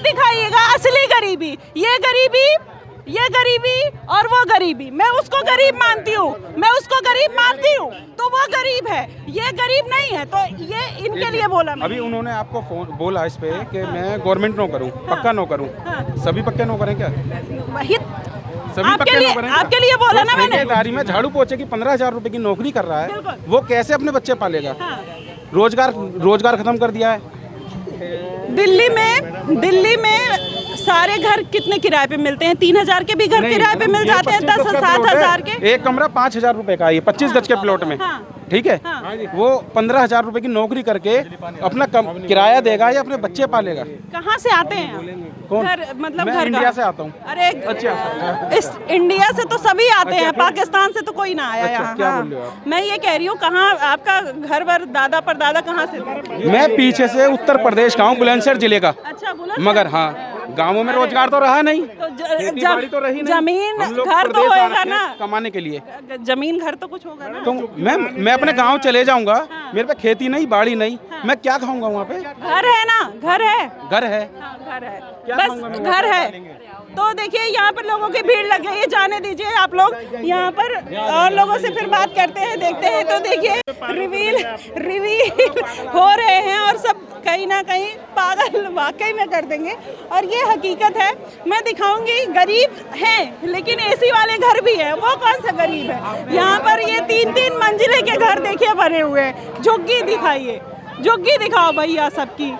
दिखाइएगा असली गरीबी। ये गरीबी और वो गरीबी। मैं उसको गरीब मानती हूँ, तो वो गरीब है, ये गरीब नहीं है। तो ये इनके लिए बोला मैं। अभी उन्होंने आपको बोला इस पे कि मैं गवर्नमेंट नौकर हूँ, पक्का नौकर हूँ। सभी पक्के नौकर हैं क्या? वही सभी पक्के नौकर हैं? आपके लिए बोला ना मैंने। ठेकेदारी में झाड़ू पोछे की 15,000 रुपए की नौकरी कर रहा है, वो कैसे अपने बच्चे पालेगा? रोजगार खत्म कर दिया है। दिल्ली में सारे घर कितने किराए पे मिलते हैं? 3,000 के भी घर किराए पे मिल जाते हैं, 10,000-7,000 के। एक कमरा 5,000 रुपए का, ये 25 गज के प्लॉट में, ठीक है। वो 15,000 रुपए की नौकरी करके अपना किराया देगा या अपने बच्चे पालेगा? कहाँ से आते हैं? कौन? घर मतलब मैं घर इंडिया से आता हूँ। अरे इस इंडिया से तो सभी आते हैं, पाकिस्तान से तो कोई ना आया यहाँ। क्या बोल रहे हो आप? मैं ये कह रही हूँ, कहाँ आपका घर वर दादा परदादा कहाँ से थे? मैं पीछे से उत्तर प्रदेश का हूँ, बुलंदशहर जिले का। अच्छा बुलंदशहर। मगर हाँ, गांवों में रोजगार तो रहा नहीं, तो खेती-बाड़ी तो रही नहीं। जमीन हम लोग घर तो प्रदेश आ होगा रखे ना, कमाने के लिए। जमीन घर तो कुछ होगा ना। तो मैं अपने गांव चले जाऊंगा, मेरे पे खेती नहीं, बाड़ी नहीं, मैं क्या खाऊंगा वहाँ पे? घर है ना, घर है। घर है, घर है, क्या बस खाऊंगा मैं? घर है। तो देखिए यहाँ पर लोगों की भीड़ लग गई है, जाने दीजिए आप लोग यहाँ पर, और लोगों से फिर बात करते हैं, देखते हैं। तो देखिए रिवील हो रहे हैं और सब कहीं ना कहीं पागल वाकई में कर देंगे। और ये हकीकत है, मैं दिखाऊंगी। गरीब हैं लेकिन एसी वाले घर भी है। वो कौन सा गरीब है? यहाँ पर ये 3-3 मंजिले के घर देखिए बने हुए हैं। झुग्गी दिखाइए, झुग्गी दिखाओ भैया सबकी।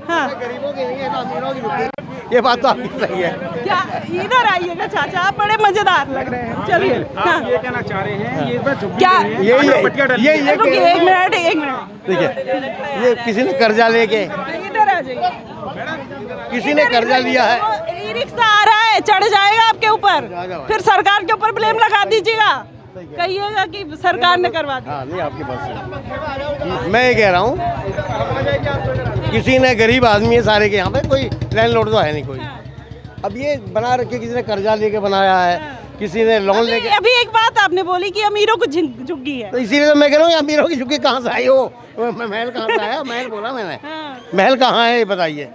हाँ, गरीबों की नहीं है, अमीरों की झुग्गी। ये बात तो आपकी सही है। क्या इधर आइएगा चाचा, आप बड़े मजेदार लग रहे हैं। चलिए, हाँ। ये कहना चाह रहे हैं, ये बस झुग्गी क्या? नहीं है, ये रुकिए, एक मिनट। ठीक है, ये किसी ने कर्जा लेके, इधर आ जाइए। किसी ने कर्जा लिया है। ई रिक्शा आ रहा है, चढ़ जाएगा आपके ऊपर, फिर सरकार के ऊपर ब्लेम लगा दीजिएगा, कहिएगा कि सरकार ने करवा दिया। हाँ, नहीं आपके पास मैं ये कह रहा हूँ, किसी ने, गरीब आदमी है सारे के, यहाँ पे कोई लैंडलॉर्ड तो है नहीं कोई। अब ये बना रखे, किसी ने कर्जा लेके बनाया है, किसी ने लोन लेके। अभी एक बात आपने बोली कि अमीरों को झुग्गी है, तो इसीलिए तो मैं कह रहा हूँ, अमीरों की झुग्गी कहाँ से आई हो? महल कहाँ से आया? महल बोला मैंने। महल कहाँ है ये बताइए।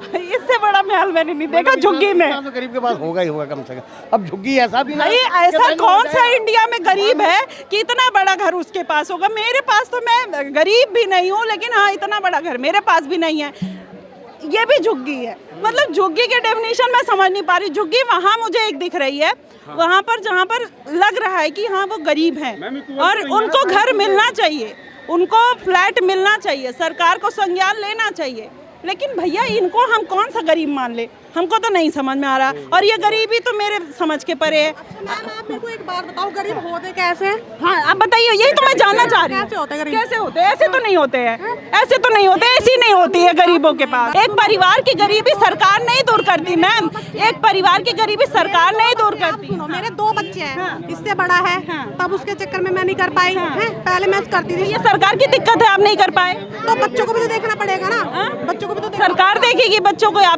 इससे बड़ा महल मैंने नहीं देखा झुग्गी में। तो गरीब के पास होगा ही होगा कम से कम। अब झुग्गी ऐसा भी नहीं, ऐसा कौन सा इंडिया में गरीब है कि इतना बड़ा घर उसके पास होगा? मेरे पास तो, मैं गरीब भी नहीं हूँ लेकिन हाँ, इतना बड़ा घर मेरे पास भी नहीं है। ये भी झुग्गी है। मतलब झुग्गी के डेफिनेशन मैं समझ नहीं पा रही। झुग्गी वहाँ मुझे एक दिख रही है, वहाँ पर जहाँ पर लग रहा है कि हाँ वो गरीब हैं और उनको घर मिलना चाहिए, उनको फ्लैट मिलना चाहिए, सरकार को संज्ञान लेना चाहिए। लेकिन भैया इनको हम कौन सा गरीब मान ले? हमको तो नहीं समझ में आ रहा। और ये गरीबी तो मेरे समझ के परे है। मैम, आप मेरे को एक बात बताओ, गरीब होते कैसे हैं? हाँ, आप बताइए, यही तो मैं जानना चाह रही हूँ। कैसे होते गरीब? कैसे होते? ऐसे तो नहीं होते हैं, ऐसे तो नहीं होते, ऐसी नहीं होती है गरीबों के पास। एक परिवार की गरीबी सरकार नहीं दूर करती मैम, एक परिवार की गरीबी सरकार नहीं दूर करती। सुनो, मेरे 2 बच्चे हैं, इससे बड़ा है, तब उसके चक्कर में मैं नहीं कर पाई। पहले मैं करती थी। ये सरकार की दिक्कत है, आप नहीं कर पाए तो बच्चों को भी तो देखना पड़ेगा ना। बच्चों को भी तो सरकार देखेगी बच्चों को।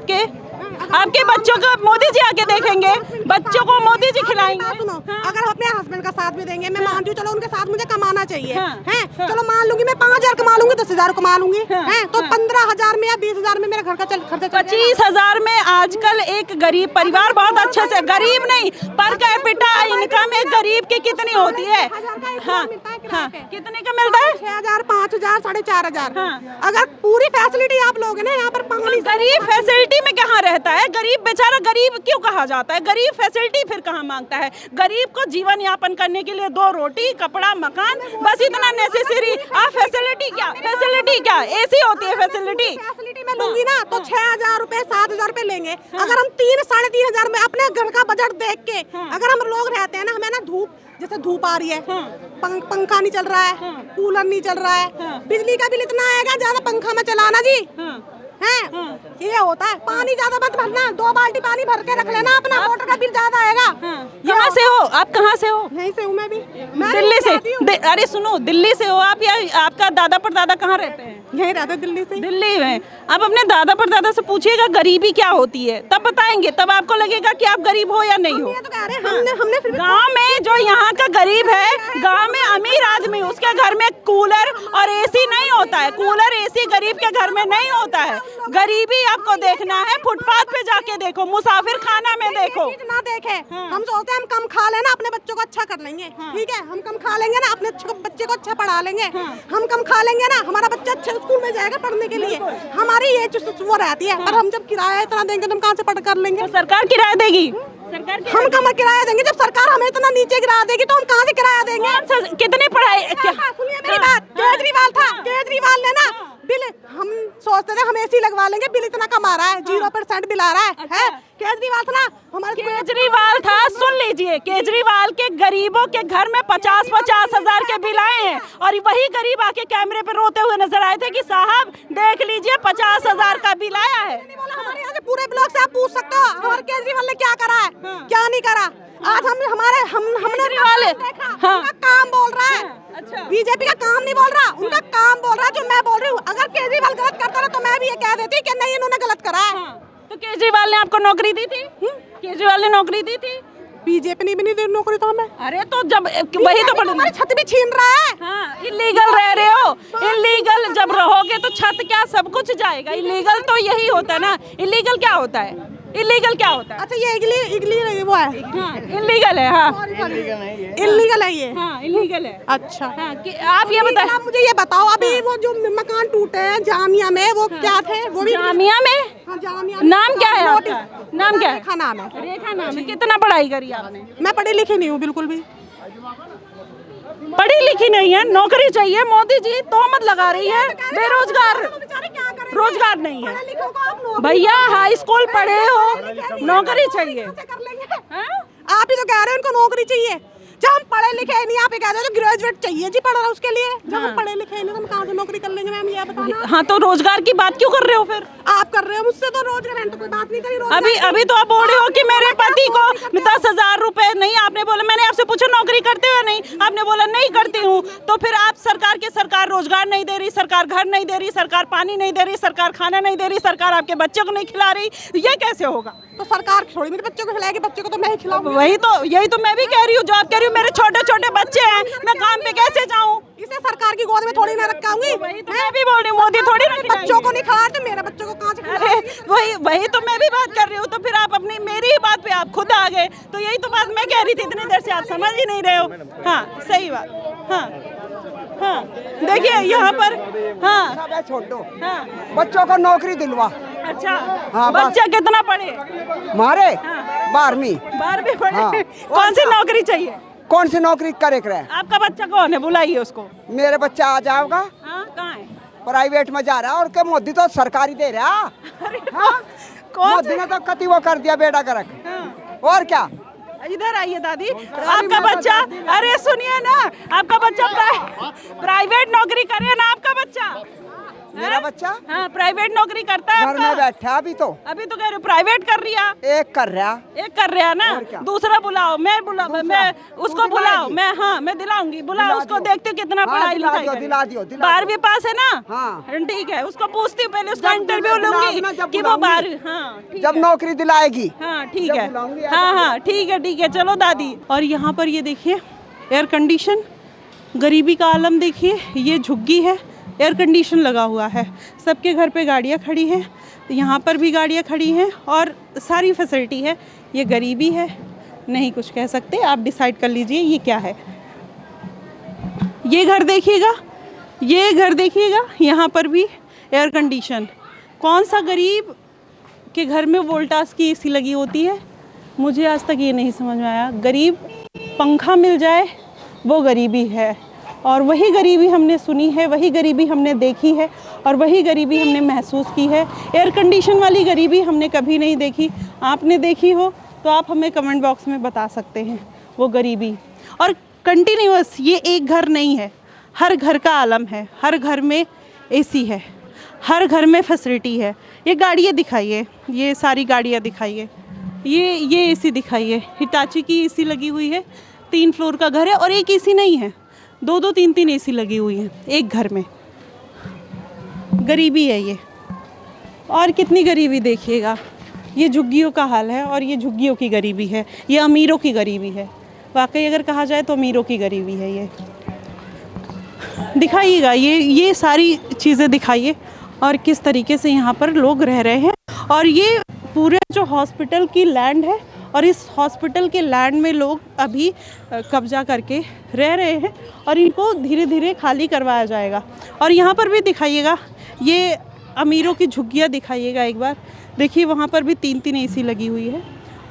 आपके बच्चों को मोदी जी आके देखेंगे, बच्चों को मोदी जी खिलाएंगे। सुनो, अगर हम अपने हस्बैंड का साथ भी देंगे, मैं मानती हूँ, चलो उनके साथ मुझे कमाना चाहिए, हैं? चलो मान लूंगी, मैं 5,000 कमा लूंगी, 10,000 कमा लूंगी, हैं? तो 15,000 में या 20,000 में मेरा घर का खर्चा 25,000 में आजकल एक गरीब परिवार बहुत अच्छे से, गरीब नहीं पर कैपिटा इनकम एक गरीब की कितनी होती है? हाँ, कितने का मिलता है? 6,000, 5,000, 4,500। अगर पूरी फैसिलिटी आप लोग ना यहाँ पर पानी, गरीब फैसिलिटी में कहाँ रहता है? गरीब बेचारा गरीब क्यों कहा जाता है? गरीब फैसिलिटी फिर कहाँ मांगता है? गरीब को जीवन यापन करने के लिए 2 रोटी, कपड़ा, मकान, बस इतना नेसेसरी। फैसिलिटी क्या? एसी होती है फैसिलिटी में लूंगी ना तो 6,000 रुपए, 7,000 रुपए लेंगे। अगर हम 3-3,500 में अपने घर का बजट देख के अगर हम लोग रहते हैं ना, हमें ना जैसे धूप आ रही है, पंखा नहीं चल रहा है, कूलर नहीं चल रहा है, बिजली का बिल इतना आएगा, ज्यादा पंखा में चलाना जी है। ये होता है, पानी ज्यादा मत भरना, 2 बाल्टी पानी भर के रख लेना, अपना मोटर का बिल ज्यादा आएगा। कहाँ से हो आप? कहाँ से हो? यहीं से हूँ मैं भी। दिल्ली से? अरे सुनो, दिल्ली से हो आप या आपका दादा परदादा कहाँ रहते हैं? यहीं रहते, दिल्ली से। दिल्ली में। आप अपने दादा परदादा से पूछिएगा गरीबी क्या होती है, तब बताएंगे, तब आपको लगेगा कि आप गरीब हो या नहीं हो। तो कह रहे हैं, हमने फिर गांव में जो यहाँ का गरीब है, गांव में अमीर आदमी, उसके घर में कूलर और एसी नहीं होता है। कूलर एसी गरीब के घर में नहीं होता है। गरीबी आपको देखना है, फुटपाथ पे जाके देखो, मुसाफिर खाना में देखो। ना देखे हम सोचते हैं हम कम खा लेना अपने बच्चों को अच्छा कर लेंगे, ठीक है, हम कम खा लेंगे ना अपने बच्चे को अच्छा पढ़ा लेंगे, हम कम खा लेंगे ना हमारा बच्चा अच्छे स्कूल में जाएगा पढ़ने के लिए, हमारी ये वो रहती है। और हम जब किराया इतना देंगे तो हम कहाँ से पढ़ कर लेंगे? तो सरकार किराया देगी, हम कम किराया देंगे? जब सरकार हमें इतना नीचे गिरा देगी तो हम कहाँ से किराया देंगे? कितनी पढ़ाई? सुनिए मेरी बात, केजरीवाल था, केजरीवाल ने ना बिल, हम सोचते थे हम एसी लगवा लेंगे, बिल इतना कम आ रहा है, 0% बिल आ रहा है। केजरीवाल था ना हमारे, केजरीवाल था, सुन लीजिए, केजरीवाल के गरीबों के घर में 50-50 हजार के बिल आए हैं और वही गरीब आके कैमरे पे रोते हुए नजर आए थे कि साहब देख लीजिए 50 हजार का बिल आया है। हमारे यहाँ से पूरे ब्लॉक से आप पूछ सकते हो हमारे केजरीवाल ने क्या करा है, क्या नहीं करा। आज हमने केजरीवाल उनका काम बोल रहा है, अच्छा बीजेपी का काम नहीं बोल रहा, उनका काम बोल रहा है जो मैं बोल रही हूँ। अगर केजरीवाल गलत करता ना तो मैं भी ये कह देती कि नहीं इन्होंने गलत करा है। तो केजरीवाल ने आपको नौकरी दी थी? केजरीवाल ने नौकरी दी थी? बीजेपी ने भी नहीं दी नौकरी तो हमें। अरे तो जब वही तो हमारी छत भी छीन रहा है। हाँ, इलीगल रह रहे हो, इलीगल जब रहोगे तो छत क्या सब कुछ जाएगा। इलीगल तो यही होता है ना। इलीगल क्या होता है? इलीगल क्या होता है? अच्छा ये इलीगल वो है, इलीगल है। हाँ इलीगल है ये, हाँ इलीगल है। अच्छा हाँ, आप ये बताओ, आप मुझे ये बताओ अभी वो जो मकान टूटे हैं जामिया में वो क्या थे? वो भी जामिया में? हाँ, जामिया नाम क्या है आपका? नाम क्या है? रेखा नाम है। रेखा नाम है। कितना पढ़ाई करी आपने? मैं पढ़ी लिखी नहीं हूँ बिल्कुल भी। पढ़ी लिखी नहीं है, नौकरी चाहिए। मोदी जी तोहमत लगा रही है, बेरोजगार, रोजगार नहीं है। भैया हाई स्कूल पढ़े हो, नौकरी चाहिए। आप ही तो कह रहे हो उनको नौकरी चाहिए, जब हम पढ़े लिखे नहीं। आप कह रहे हो ग्रेजुएट चाहिए जी पढ़ा उसके लिए, जब हम पढ़े लिखे नहीं तो हम कहाँ से नौकरी कर लेंगे? मैम ये बताना। हाँ तो रोजगार की बात क्यों कर रहे हो फिर? आप कर रहे हो मुझसे तो रोजगार, मैंने तो कोई बात नहीं करी। अभी तो आप बोल रहे हो कि मेरे पति को 10,000 रुपए नहीं। आपने बोला, मैंने आपसे पूछा नौकरी करते हो नहीं, आपने बोला नहीं करती हूँ। तो फिर आप सरकार रोजगार नहीं दे रही, सरकार घर नहीं दे रही, सरकार पानी नहीं दे रही, सरकार खाना नहीं दे रही, सरकार आपके बच्चे को नहीं खिला रही, ये कैसे होगा? तो सरकार थोड़ी मेरे बच्चों को खिलाएगी, बच्चे को तो मैं ही खिलाऊंगी। यही तो मैं भी कह रही हूँ, जो आप कह रही हूँ। मेरे छोटे छोटे बच्चे हैं, मैं काम पे कैसे जाऊँ? इसे सरकार की गोद में थोड़ी ना रखाऊंगी। वही तो मैं भी बोल रही हूँ, मोदी थोड़ी ना बच्चों को नहीं खिला तो मेरे बच्चों को कहाँ से खिलाएंगे? वही तो मैं भी बात कर रही हूँ। तो फिर आप अपनी मेरी ही बात पे आप खुद आ गए। तो यही तो बात मैं कह रही थी इतनी देर से, आप समझ ही नहीं रहे हो। हाँ सही बात। हाँ हाँ देखिए यहाँ पर, हाँ छोड़ो, हाँ बच्चों को नौकरी दिलवा। अच्छा हाँ, बच्चा कितना पढ़े? मारे हाँ। 12वीं 12वीं पढ़े। हाँ। कौन सी नौकरी चाहिए? कौन सी नौकरी करे करे? आपका बच्चा कौन है? बुलाइए उसको। मेरे बच्चा आ जाएगा, हाँ कहाँ है? प्राइवेट में जा रहा है और के मोदी तो सरकारी दे रहा। हाँ? मोदी ने तो कति वो कर दिया बेटा करक। हाँ। और क्या? इधर आइए दादी, आपका बच्चा, अरे सुनिए ना, आपका बच्चा प्राइवेट नौकरी करे ना आपका बच्चा? मेरा बच्चा हाँ प्राइवेट नौकरी करता है घर में बैठा अभी तो कह रहे हो प्राइवेट कर रही है। एक कर रहा, एक कर रहा है ना, दूसरा बुलाओ। मैं उसको बुलाओ, मैं दिलाऊंगी। बुलाओ उसको, देखती हूँ कितना पढ़ाई लिखाई करी। दिला दियो 12वीं पास है ना? हाँ ठीक है, उसको पूछती हूँ पहले, उसका इंटरव्यू लूंगी कि वो 12वीं। हाँ जब नौकरी दिलाएगी। हाँ ठीक है, हाँ ठीक है चलो दादी। और यहाँ पर ये देखिए एयर कंडीशन, गरीबी का आलम देखिए। ये झुग्गी है, एयर कंडीशन लगा हुआ है, सबके घर पे गाड़ियाँ खड़ी हैं, यहाँ पर भी गाड़ियाँ खड़ी हैं और सारी फैसिलिटी है। ये गरीबी है, नहीं कुछ कह सकते, आप डिसाइड कर लीजिए ये क्या है। ये घर देखिएगा, यहाँ पर भी एयर कंडीशन। कौन सा गरीब के घर में वोल्टास की एसी लगी होती है? मुझे आज तक ये नहीं समझ में आया। गरीब पंखा मिल जाए वो गरीबी है, और वही गरीबी हमने सुनी है, वही गरीबी हमने देखी है और वही गरीबी हमने महसूस की है। एयर कंडीशन वाली गरीबी हमने कभी नहीं देखी। आपने देखी हो तो आप हमें कमेंट बॉक्स में बता सकते हैं वो गरीबी। और कंटिन्यूअस, ये एक घर नहीं है, हर घर का आलम है। हर घर में एसी है, हर घर में फैसिलिटी है। ये गाड़ियाँ दिखाइए, ये सारी गाड़ियाँ दिखाइए, ये एसी दिखाइए। हिटाची की एसी लगी हुई है, 3 फ्लोर का घर है और एक एसी नहीं है, 2-2 3-3 एसी लगी हुई हैं एक घर में। गरीबी है ये, और कितनी गरीबी देखिएगा। ये झुग्गियों का हाल है और ये झुग्गियों की गरीबी है, ये अमीरों की गरीबी है। वाकई अगर कहा जाए तो अमीरों की गरीबी है ये। दिखाइएगा ये सारी चीज़ें दिखाइए और किस तरीके से यहाँ पर लोग रह रहे हैं। और ये पूरे जो हॉस्पिटल की लैंड है और इस हॉस्पिटल के लैंड में लोग अभी कब्जा करके रह रहे हैं और इनको धीरे धीरे खाली करवाया जाएगा। और यहाँ पर भी दिखाइएगा, ये अमीरों की झुग्गियाँ दिखाइएगा एक बार। देखिए वहाँ पर भी 3-3 एसी लगी हुई है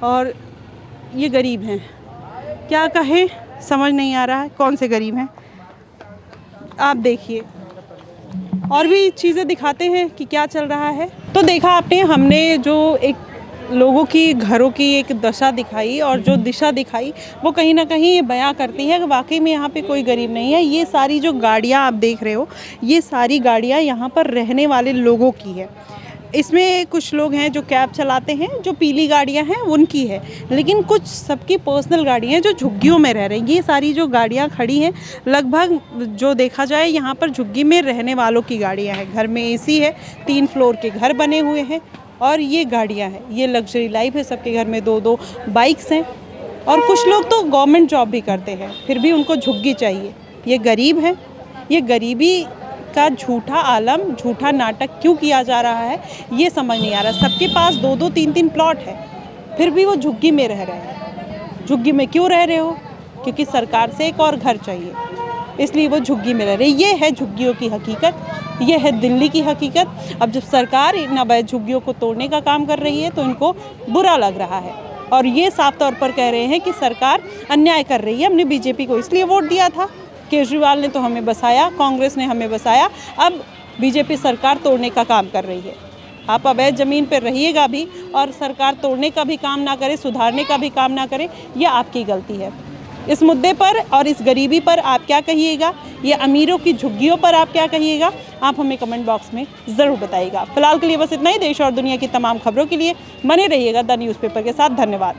और ये गरीब हैं, क्या कहें समझ नहीं आ रहा है कौन से गरीब हैं। आप देखिए और भी चीज़ें दिखाते हैं कि क्या चल रहा है। तो देखा आपने, हमने जो एक लोगों की घरों की एक दशा दिखाई और जो दिशा दिखाई वो कहीं ना कहीं ये बयां करती है कि वाकई में यहाँ पे कोई गरीब नहीं है। ये सारी जो गाड़ियाँ आप देख रहे हो, ये सारी गाड़ियाँ यहाँ पर रहने वाले लोगों की है। इसमें कुछ लोग हैं जो कैब चलाते हैं, जो पीली गाड़ियां हैं उनकी है, लेकिन कुछ सबकी पर्सनल गाड़ियां हैं जो झुग्गियों में रह रही हैं। ये सारी जो गाड़ियां खड़ी हैं लगभग जो देखा जाए यहाँ पर झुग्गी में रहने वालों की गाड़ियां हैं। घर में एसी है, 3 फ्लोर के घर बने हुए हैं और ये गाड़ियाँ हैं, ये लग्जरी लाइफ है। सबके घर में 2-2 बाइक्स हैं और कुछ लोग तो गवर्नमेंट जॉब भी करते हैं, फिर भी उनको झुग्गी चाहिए। ये गरीब हैं, ये गरीबी का झूठा आलम, झूठा नाटक क्यों किया जा रहा है ये समझ नहीं आ रहा। सबके पास 2-2 3-3 प्लॉट है, फिर भी वो झुग्गी में रह रहे हैं। झुग्गी में क्यों रह रहे हो? क्योंकि सरकार से एक और घर चाहिए, इसलिए वो झुग्गी में रह रहे। ये है झुग्गियों की हकीकत, ये है दिल्ली की हकीकत। अब जब सरकार इन अवैध झुग्गियों को तोड़ने का काम कर रही है तो इनको बुरा लग रहा है और ये साफ तौर पर कह रहे हैं कि सरकार अन्याय कर रही है। हमने बीजेपी को इसलिए वोट दिया था, केजरीवाल ने तो हमें बसाया, कांग्रेस ने हमें बसाया, अब बीजेपी सरकार तोड़ने का काम कर रही है। आप अवैध ज़मीन पर रहिएगा भी और सरकार तोड़ने का भी काम ना करे, सुधारने का भी काम ना करे, ये आपकी गलती है। इस मुद्दे पर और इस गरीबी पर आप क्या कहिएगा, ये अमीरों की झुग्गियों पर आप क्या कहिएगा, आप हमें कमेंट बॉक्स में ज़रूर बताइएगा। फिलहाल के लिए बस इतना ही। देश और दुनिया की तमाम खबरों के लिए बने रहिएगा द न्यूज़पेपर के साथ। धन्यवाद।